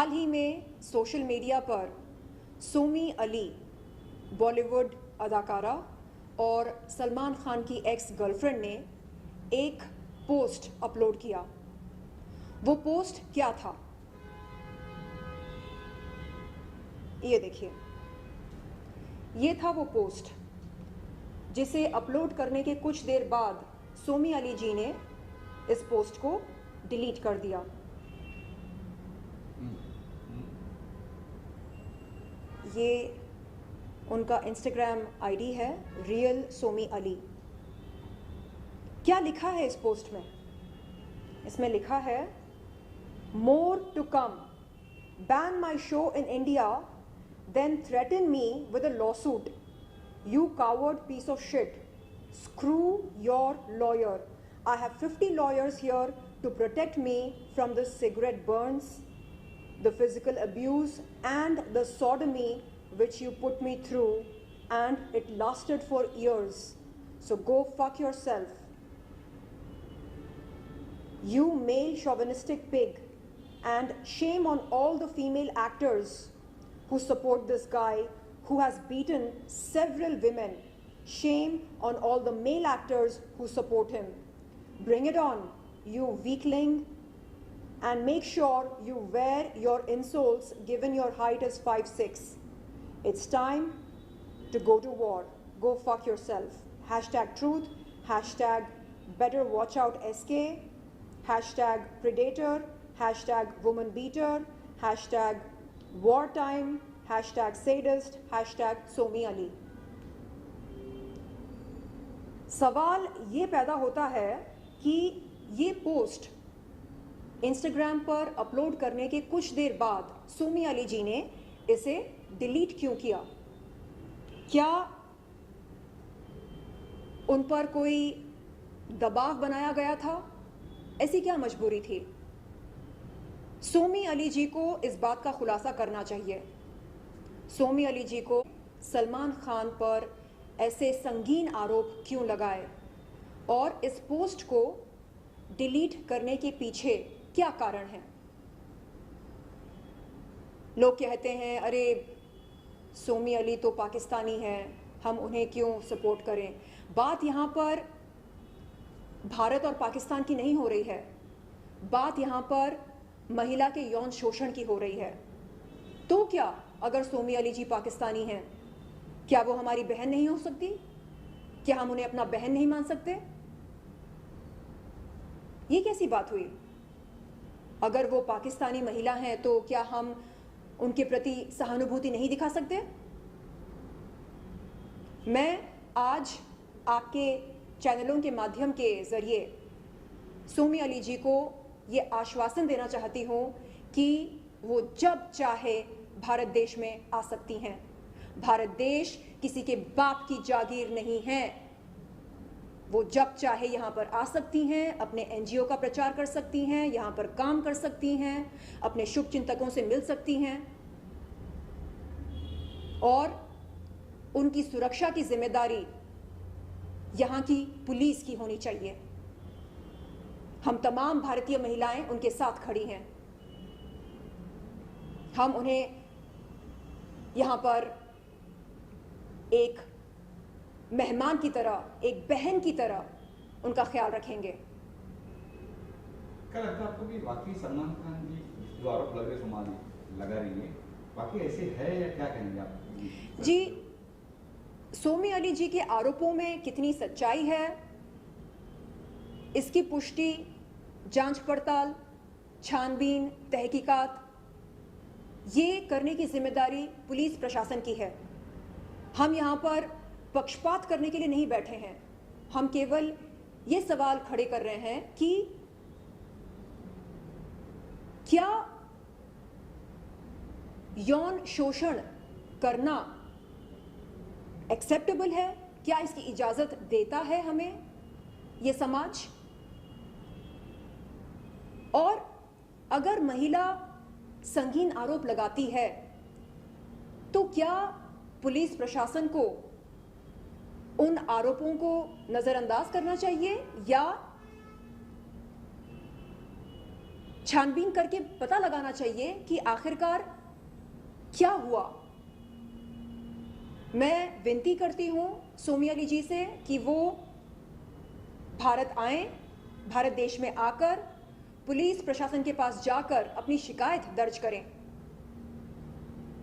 हाल ही में social media पर सोमी अली, बॉलीवुड अदाकारा और सलमान खान की एक्स गर्लफ्रेंड ने एक पोस्ट अपलोड किया। वो पोस्ट क्या था, ये देखिए। ये था वो पोस्ट जिसे अपलोड करने के कुछ देर बाद सोमी अली जी ने इस पोस्ट को डिलीट कर दिया। ये उनका इंस्टाग्राम आईडी है, रियल सोमी अली। क्या लिखा है इस पोस्ट में? इसमें लिखा है, more to come, ban my show in India, then threaten me with a lawsuit, you coward piece of shit, screw your lawyer, I have 50 lawyers here to protect me from the cigarette burns, the physical abuse and the sodomy which you put me through, and it lasted for years, so go fuck yourself, you male chauvinistic pig, and shame on all the female actors who support this guy who has beaten several women, shame on all the male actors who support him, bring it on, you weakling, and make sure you wear your insoles given your height is 5'6". It's time to go to war. Go fuck yourself. Hashtag truth, hashtag better watch out SK, hashtag predator, hashtag woman beater, hashtag wartime, hashtag sadist, hashtag Somi Ali. सवाल ये पैदा होता है कि ये post Instagram पर upload करने के कुछ देर बाद सोमी अली जी ने इसे डिलीट क्यों किया? क्या उन पर कोई दबाव बनाया गया था? ऐसी क्या मजबूरी थी? सोमी अली जी को इस बात का खुलासा करना चाहिए। सोमी अली जी को सलमान खान पर ऐसे संगीन आरोप क्यों लगाए और इस पोस्ट को डिलीट करने के पीछे क्या कारण है? लोग कहते हैं, अरे सोमी अली तो पाकिस्तानी है, हम उन्हें क्यों सपोर्ट करें। बात यहाँ पर भारत और पाकिस्तान की नहीं हो रही है, बात यहाँ पर महिला के यौन शोषण की हो रही है। तो क्या अगर सोमी अली जी पाकिस्तानी हैं, क्या वो हमारी बहन नहीं हो सकती? क्या हम उन्हें अपना बहन नहीं मान सकते? ये कैसी बात हुई? अगर वो पाकिस्तानी महिला हैं तो क्या हम उनके प्रति सहानुभूति नहीं दिखा सकते? मैं आज आपके चैनलों के माध्यम के जरिए सोमी अली जी को ये आश्वासन देना चाहती हूँ कि वो जब चाहे भारत देश में आ सकती हैं। भारत देश किसी के बाप की जागीर नहीं है। वो जब चाहे यहाँ पर आ सकती हैं, अपने एनजीओ का प्रचार कर सकती हैं, यहाँ पर काम कर सकती हैं, अपने शुभ चिंतकों से मिल सकती हैं और उनकी सुरक्षा की जिम्मेदारी यहाँ की पुलिस की होनी चाहिए। हम तमाम भारतीय महिलाएं उनके साथ खड़ी हैं। हम उन्हें यहाँ पर एक मेहमान की तरह, एक बहन की तरह उनका ख्याल रखेंगे। क्या लगता है आपको कि वाकई सलमान खान जी जो आरोप लग रहे लगा रही है, वाकई ऐसे है या क्या कहेंगे आप? जी, सोमी अली जी के आरोपों में कितनी सच्चाई है, इसकी पुष्टि, जांच पड़ताल, छानबीन, तहकीकात, ये करने की जिम्मेदारी पुलिस प्रशासन की है। हम यहाँ पर पक्षपात करने के लिए नहीं बैठे हैं। हम केवल ये सवाल खड़े कर रहे हैं कि क्या यौन शोषण करना एक्सेप्टेबल है? क्या इसकी इजाजत देता है हमें ये समाज? और अगर महिला संगीन आरोप लगाती है तो क्या पुलिस प्रशासन को उन आरोपों को नजरअंदाज करना चाहिए या छानबीन करके पता लगाना चाहिए कि आखिरकार क्या हुआ। मैं विनती करती हूं सोमियाली जी से कि वो भारत आएं, भारत देश में आकर पुलिस प्रशासन के पास जाकर अपनी शिकायत दर्ज करें,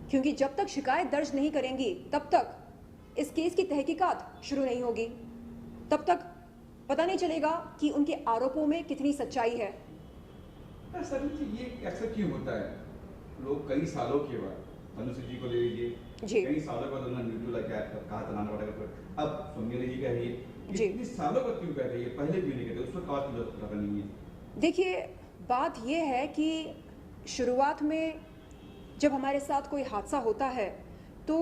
क्योंकि जब तक शिकायत दर्ज नहीं करेंगी तब तक इस केस की तहकीकात शुरू नहीं होगी, तब तक पता नहीं चलेगा कि उनके आरोपों में कितनी सच्चाई है। सर ये अक्सर क्यों होता है? लोग कई सालों के बाद, मनुष्य जी को ले लीजिए, कई सालों के बाद उन्होंने न्यूट्रल कहा था लाना पड़ेगा, पर अब सोनिया जी कह रही है, इतने सालों बाद क्यों कह रही है? पहले क्यों नहीं कहते? उस वक्त बात की पता नहीं है। देखिए, बात यह है कि शुरुआत में जब हमारे साथ कोई हादसा होता है तो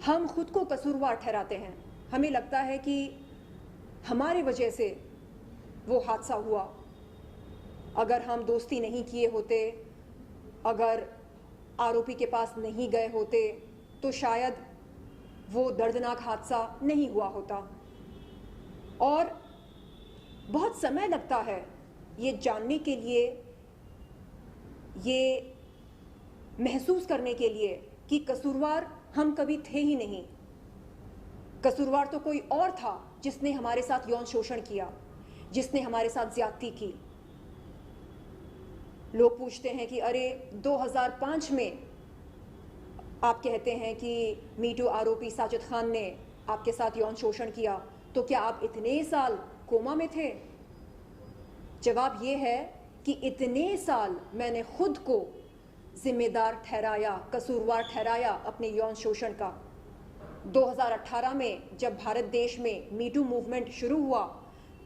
हम खुद को कसूरवार ठहराते हैं। हमें लगता है कि हमारे वजह से वो हादसा हुआ। अगर हम दोस्ती नहीं किए होते, अगर आरोपी के पास नहीं गए होते, तो शायद वो दर्दनाक हादसा नहीं हुआ होता। और बहुत समय लगता है ये जानने के लिए, ये महसूस करने के लिए कि कसूरवार हम कभी थे ही नहीं। कसूरवार तो कोई और था जिसने हमारे साथ यौन शोषण किया, जिसने हमारे साथ ज्यादती की। लोग पूछते हैं कि अरे 2005 में आप कहते हैं कि मीटू आरोपी साजिद खान ने आपके साथ यौन शोषण किया, तो क्या आप इतने साल कोमा में थे? जवाब ये है कि इतने साल मैंने खुद को जिम्मेदार ठहराया, कसूरवार ठहराया अपने यौन शोषण का। 2018 में जब भारत देश में मीटू मूवमेंट शुरू हुआ,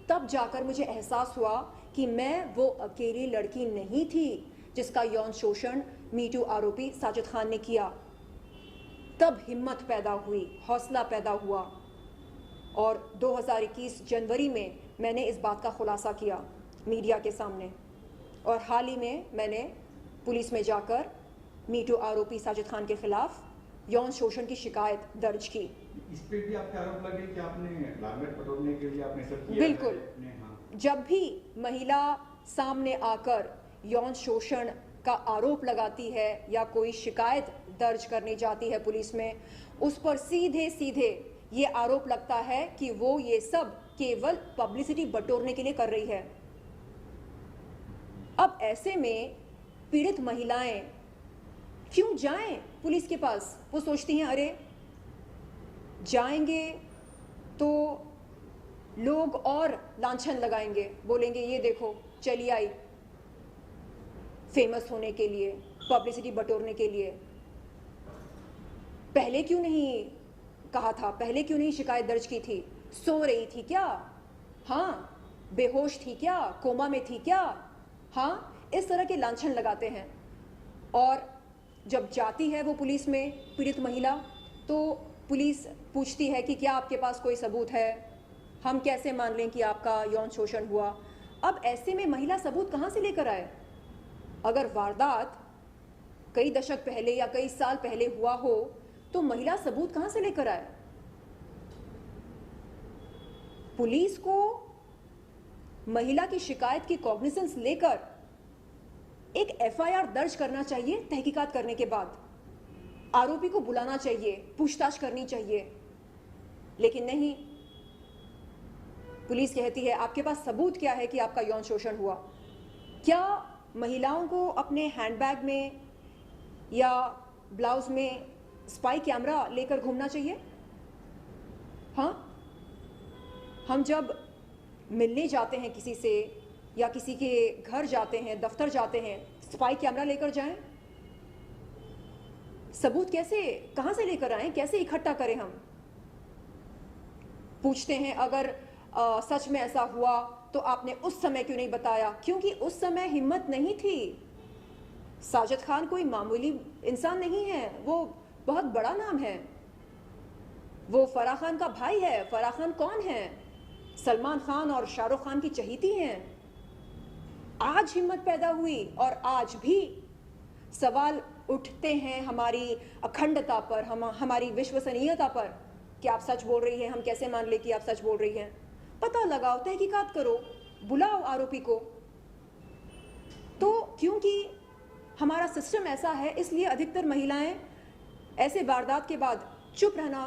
तब जाकर मुझे एहसास हुआ कि मैं वो अकेली लड़की नहीं थी जिसका यौन शोषण मीटू आरोपी साजिद खान ने किया। तब हिम्मत पैदा हुई, हौसला पैदा हुआ, और 2021 जनवरी में मैंने इस बात का खुलासा किया मीडिया के सामने। और हाल ही में मैंने पुलिस में जाकर मीटू आरोपी साजिद खान के खिलाफ यौन शोषण की शिकायत दर्ज की। इस पे भी आपके आरोप लगे कि आपने लागत बटोरने के लिए आपने सब किया? बिल्कुल। जब भी महिला सामने आकर यौन शोषण का आरोप लगाती है या कोई शिकायत दर्ज करने जाती है पुलिस में, उस पर सीधे सीधे ये आरोप लगता है कि वो ये सब केवल पब्लिसिटी बटोरने के लिए कर रही है। अब ऐसे में पीड़ित महिलाएं क्यों जाएं पुलिस के पास? वो सोचती हैं अरे जाएंगे तो लोग और लांछन लगाएंगे, बोलेंगे ये देखो चली आई फेमस होने के लिए, पब्लिसिटी बटोरने के लिए। पहले क्यों नहीं कहा था? पहले क्यों नहीं शिकायत दर्ज की थी? सो रही थी क्या? हाँ। बेहोश थी क्या? कोमा में थी क्या? हाँ। इस तरह के लांछन लगाते हैं। और जब जाती है वो पुलिस में पीड़ित महिला, तो पुलिस पूछती है कि क्या आपके पास कोई सबूत है? हम कैसे मान लें कि आपका यौन शोषण हुआ? अब ऐसे में महिला सबूत कहाँ से लेकर आए? अगर वारदात कई दशक पहले या कई साल पहले हुआ हो, तो महिला सबूत कहाँ से लेकर आए? पुलिस को महिला की शिकायत की कॉग्निसेंस लेकर एक एफआईआर दर्ज करना चाहिए। तहकीकात करने के बाद आरोपी को बुलाना चाहिए, पूछताछ करनी चाहिए, लेकिन नहीं। पुलिस कहती है आपके पास सबूत क्या है कि आपका यौन शोषण हुआ? क्या महिलाओं को अपने हैंडबैग में या ब्लाउज में स्पाई कैमरा लेकर घूमना चाहिए? हाँ। हम जब मिलने जाते हैं किसी से या किसी के घर जाते हैं, दफ्तर जाते हैं, स्पाई कैमरा लेकर जाएं? सबूत कैसे, कहां से लेकर आएं? कैसे इकट्ठा करें? हम पूछते हैं अगर सच में ऐसा हुआ तो आपने उस समय क्यों नहीं बताया? क्योंकि उस समय हिम्मत नहीं थी। साजिद खान कोई मामूली इंसान नहीं है, वो बहुत बड़ा नाम है। वो फराह खान का भाई है। फराह खान कौन है? सलमान खान और शाहरुख खान की चहेती हैं। आज हिम्मत पैदा हुई और आज भी सवाल उठते हैं हमारी अखंडता पर, हमारी विश्वसनीयता पर कि आप सच बोल रही हैं। हम कैसे मान ले कि आप सच बोल रही हैं? पता लगाओ, तहकीकात करो, बुलाओ आरोपी को। तो क्योंकि हमारा सिस्टम ऐसा है, इसलिए अधिकतर महिलाएं ऐसे वारदात के बाद चुप रहना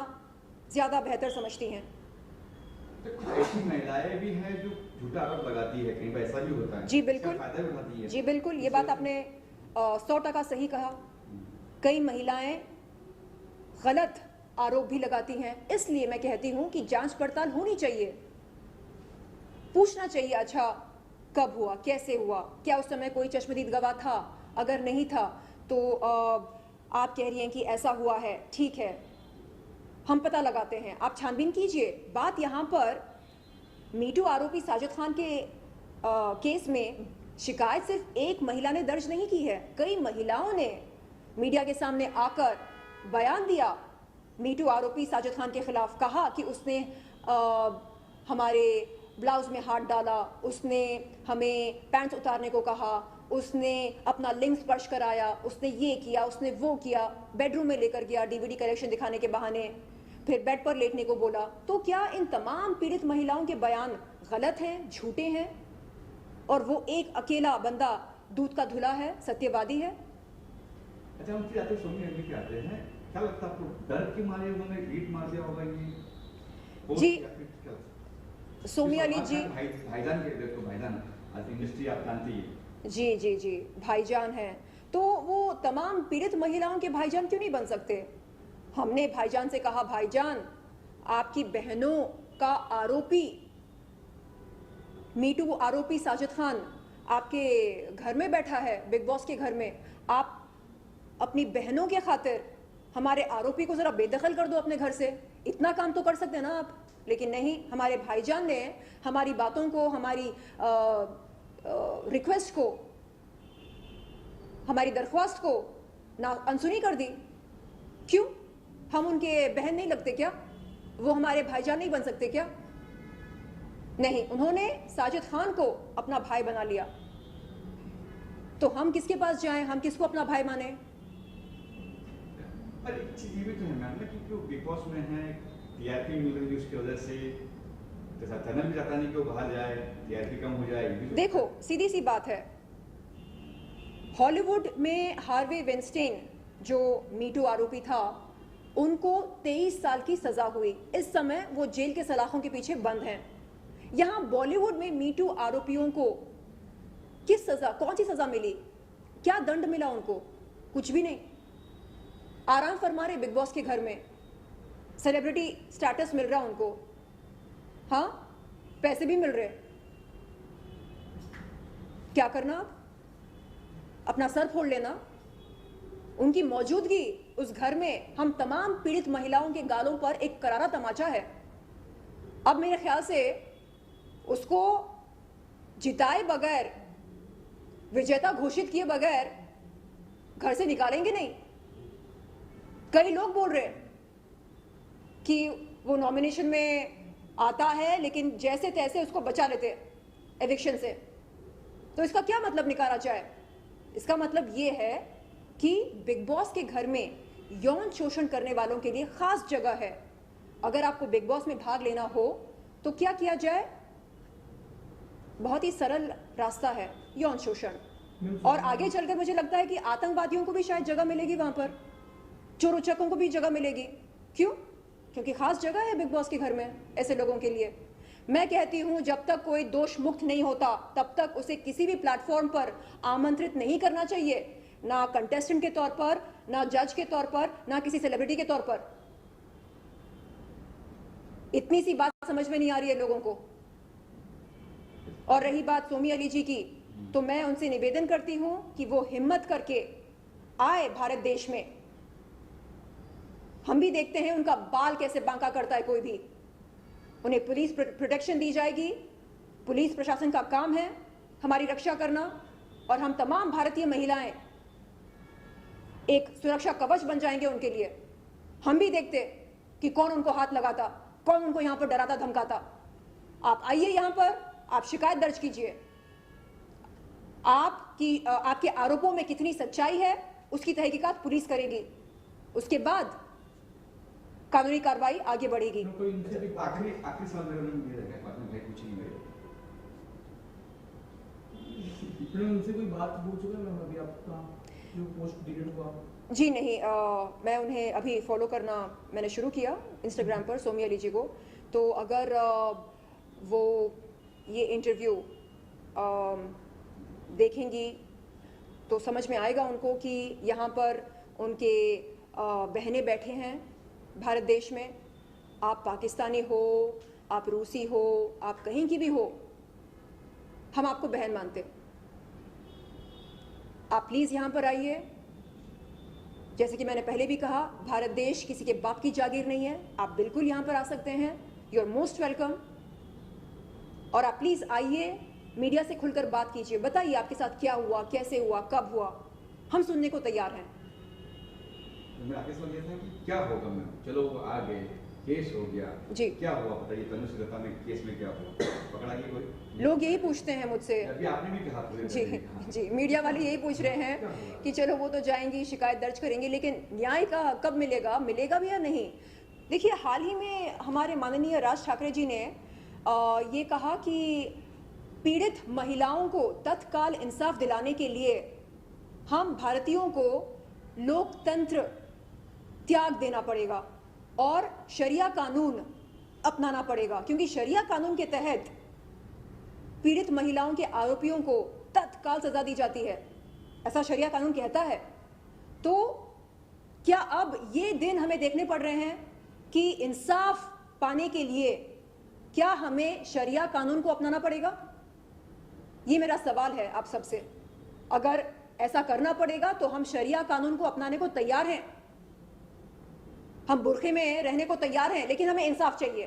ज़्यादा बेहतर समझती हैं। तो कुछ ऐसी महिलाएं भी हैं जो झूठा आरोप लगाती है, कहीं पर ऐसा भी होता है। जी बिल्कुल, फायदा उठाती है। जी बिल्कुल, ये बात आपने 100% सही कहा। कई महिलाएं गलत आरोप भी लगाती हैं, इसलिए मैं कहती हूं कि जांच पड़ताल होनी चाहिए, पूछना चाहिए अच्छा कब हुआ, कैसे हुआ, क्या उस समय कोई चश्मदीद गवाह था, अगर नहीं था तो आप कह रही हैं कि ऐसा हुआ है, ठीक है, हम पता लगाते हैं, आप छानबीन कीजिए। बात यहाँ पर मीटू आरोपी साजिद खान के केस में शिकायत सिर्फ एक महिला ने दर्ज नहीं की है, कई महिलाओं ने मीडिया के सामने आकर बयान दिया मीटू आरोपी साजिद खान के खिलाफ। कहा कि उसने हमारे ब्लाउज में हाथ डाला, उसने हमें पैंट्स उतारने को कहा, उसने अपना लिंग स्पर्श कराया, उसने ये किया, उसने वो किया, बेडरूम में लेकर गया डीवीडी कलेक्शन दिखाने के बहाने, फिर बेड पर लेटने को बोला। तो क्या इन तमाम पीड़ित महिलाओं के बयान गलत हैं, झूठे हैं, और वो एक अकेला बंदा दूध का धुला है, सत्यवादी है? अच्छा, उनसे आते सोमी अली के आते हैं, क्या लगता है आपको, डर के मारे उन्होंने हीट मार दिया होगा ये? जी सोमी अली जी, भाईजान के तो भाईजान आज इंडस्ट्री आप जानती है। जी जी जी भाईजान हैं, तो वो तमाम पीड़ित महिलाओं के भाईजान क्यों नहीं बन सकते? हमने भाईजान से कहा, भाईजान आपकी बहनों का आरोपी मीटू आरोपी साजिद खान आपके घर में बैठा है, बिग बॉस के घर में, आप अपनी बहनों के खातिर हमारे आरोपी को जरा बेदखल कर दो अपने घर से, इतना काम तो कर सकते हैं ना आप। लेकिन नहीं, हमारे भाईजान ने हमारी बातों को, हमारी रिक्वेस्ट को, हमारी दरख्वास्त को ना अनसुनी कर दी। क्यों? हम उनके बहन नहीं लगते क्या? वो हमारे भाईजान नहीं बन सकते क्या? नहीं, उन्होंने साजिद खान को अपना भाई बना लिया, तो हम किसके पास जाएं, हम किसको अपना भाई माने? पर एक चीज ये भी तो है मैम ना, कि वो बिग बॉस में है, टीआरपी मिल रही है, उसकी वजह से जैसा चैनल भी चाहता नहीं कि वो बाहर जाए, टीआरपी कम हो जाए। देखो सीधी सी बात है, हॉलीवुड में हार्वे वेनस्टीन जो मीटू आरोपी था, उनको 23 साल की सजा हुई। इस समय वो जेल के सलाखों के पीछे बंद हैं। यहाँ बॉलीवुड में मीटू आरोपियों को किस सजा, कौन सी सजा मिली, क्या दंड मिला उनको? कुछ भी नहीं, आराम फरमा रहे बिग बॉस के घर में, सेलिब्रिटी स्टेटस मिल रहा उनको, हाँ पैसे भी मिल रहे। क्या करना आप? अपना सर फोड़ लेना। उनकी मौजूदगी उस घर में हम तमाम पीड़ित महिलाओं के गालों पर एक करारा तमाचा है। अब मेरे ख्याल से उसको जिताए बगैर, विजेता घोषित किए बगैर घर से निकालेंगे नहीं। कई लोग बोल रहे हैं कि वो नॉमिनेशन में आता है लेकिन जैसे तैसे उसको बचा लेते एविक्शन से। तो इसका क्या मतलब निकाला जाए? इसका मतलब ये है कि बिग बॉस के घर में यौन शोषण करने वालों के लिए खास जगह है। अगर आपको बिग बॉस में भाग लेना हो तो क्या किया जाए? बहुत ही सरल रास्ता है, यौन शोषण। और आगे चलकर मुझे लगता है कि आतंकवादियों को भी शायद जगह मिलेगी, वहां पर चोर उचक्कों को भी जगह मिलेगी। क्यों? क्योंकि खास जगह है बिग बॉस के घर में ऐसे लोगों के लिए। मैं कहती हूं जब तक कोई दोष मुक्त नहीं होता तब तक उसे किसी भी प्लेटफॉर्म पर आमंत्रित नहीं करना चाहिए, ना कंटेस्टेंट के तौर पर, ना जज के तौर पर, ना किसी सेलिब्रिटी के तौर पर। इतनी सी बात समझ में नहीं आ रही है लोगों को। और रही बात सोमी अली जी की, तो मैं उनसे निवेदन करती हूं कि वो हिम्मत करके आए भारत देश में। हम भी देखते हैं उनका बाल कैसे बांका करता है कोई भी। उन्हें पुलिस प्रोटेक्शन दी जाएगी। पुलिस प्रशासन का काम है हमारी रक्षा करना, और हम तमाम भारतीय महिलाएं एक सुरक्षा कवच बन जाएंगे उनके लिए। हम भी देखते कि कौन उनको हाथ लगाता, कौन उनको यहां पर डराता धमकाता। आप आइए यहां पर, आप शिकायत दर्ज कीजिए। आपके आरोपों में कितनी सच्चाई है उसकी तहकीकात पुलिस करेगी, उसके बाद कानूनी कार्रवाई आगे बढ़ेगी। आखिरी सवाल मेरा ये रहेगा, बाद में भाई पूछेंगे मेरे। उनसे कोई बात बोल चुके हैं मैम अभी आपका जो पोस्ट डिलीट हुआ? जी नहीं, मैं उन्हें अभी फॉलो करना मैंने शुरू किया इंस्टाग्राम पर, सोमी अली जी को। तो अगर वो ये इंटरव्यू देखेंगी तो समझ में आएगा उनको कि यहाँ पर उनके बहनें बैठे हैं भारत देश में। आप पाकिस्तानी हो, आप रूसी हो, आप कहीं की भी हो, हम आपको बहन मानते हैं। आप प्लीज़ यहाँ पर आइए। जैसे कि मैंने पहले भी कहा, भारत देश किसी के बाप की जागीर नहीं है। आप बिल्कुल यहाँ पर आ सकते हैं, यू आर मोस्ट वेलकम। और आप प्लीज़ आइए, मीडिया से खुलकर बात कीजिए, बताइए आपके साथ क्या हुआ, कैसे हुआ, कब हुआ, हम सुनने को तैयार हैं। मैं आगे सवाल ये था कि क्या होगा मैम, चलो वो आ गए, केस हो गया जी, क्या हुआ बताइए, तनुश्री दत्ता में केस में क्या हुआ, पकड़ा गया कोई? लोग यही पूछते हैं मुझसे। अभी आपने भी कहा पूरे जी जी, मीडिया वाले यही पूछ रहे हैं कि चलो वो तो जाएंगी, शिकायत दर्ज करेंगे, लेकिन न्याय का कब मिलेगा, मिलेगा भी या नहीं। देखिए, हाल ही में हमारे माननीय राज ठाकरे जी ने ये कहा कि पीड़ित महिलाओं को तत्काल इंसाफ दिलाने के लिए हम भारतीयों को लोकतंत्र त्याग देना पड़ेगा और शरिया कानून अपनाना पड़ेगा, क्योंकि शरिया कानून के तहत पीड़ित महिलाओं के आरोपियों को तत्काल सजा दी जाती है, ऐसा शरिया कानून कहता है। तो क्या अब ये दिन हमें देखने पड़ रहे हैं कि इंसाफ पाने के लिए क्या हमें शरिया कानून को अपनाना पड़ेगा? ये मेरा सवाल है आप सबसे। अगर ऐसा करना पड़ेगा तो हम शरिया कानून को अपनाने को तैयार हैं, हम बुरखे में रहने को तैयार हैं, लेकिन हमें इंसाफ चाहिए,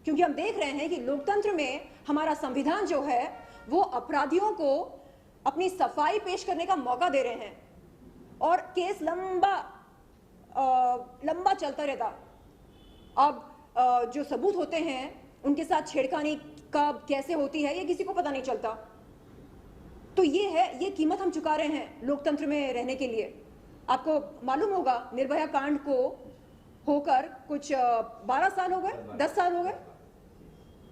क्योंकि हम देख रहे हैं कि लोकतंत्र में हमारा संविधान जो है वो अपराधियों को अपनी सफाई पेश करने का मौका दे रहे हैं और केस लंबा चलता रहता। अब जो सबूत होते हैं उनके साथ छेड़खानी कब कैसे होती है ये किसी को पता नहीं चलता। तो ये कीमत हम चुका रहे हैं लोकतंत्र में रहने के लिए। आपको मालूम होगा, निर्भया कांड को होकर कुछ 12 साल हो गए, 10 साल हो गए,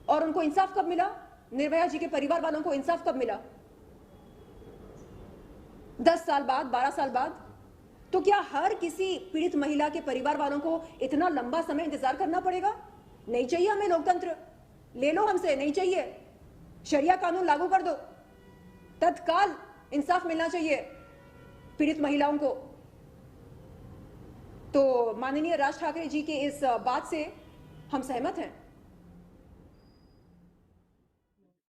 और उनको इंसाफ कब मिला? निर्भया जी के परिवार वालों को इंसाफ कब मिला? 10 साल बाद, 12 साल बाद। तो क्या हर किसी पीड़ित महिला के परिवार वालों को इतना लंबा समय इंतजार करना पड़ेगा? नहीं चाहिए हमें लोकतंत्र, ले लो हमसे, नहीं चाहिए। शरिया कानून लागू कर दो, तत्काल इंसाफ मिलना चाहिए पीड़ित महिलाओं को। तो माननीय राज ठाकरे जी के इस बात से हम सहमत हैं।